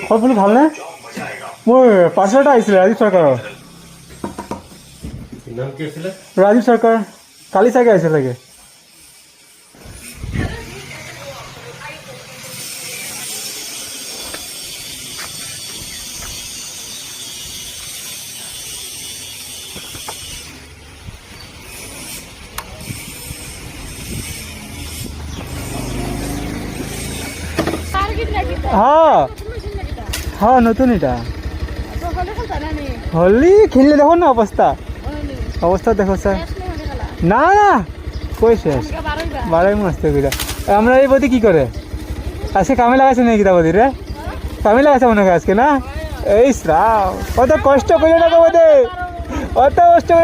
ফল ভাল নে মোৰ পাৰ্চেল এটা আহিছিলে ৰাজীৱ চৰকাৰৰ নাম কি আছিলে ৰাজীৱ চৰকাৰ কালি চাগে আহিছে চাগে হ্যাঁ হ্যাঁ নতুন এটা হলি খেললে দেখো না অবস্থা অবস্থা দেখো স্যার না না কই শেষ বারোই মাস থেকে আমরা এই বদি কি করে আজকে কামে লাগাইছে নাকি তা বদি রে কামে লাগাইছে মনে হয় আজকে না এই শ্রাও অত কষ্ট করে না বোধে অত কষ্ট করে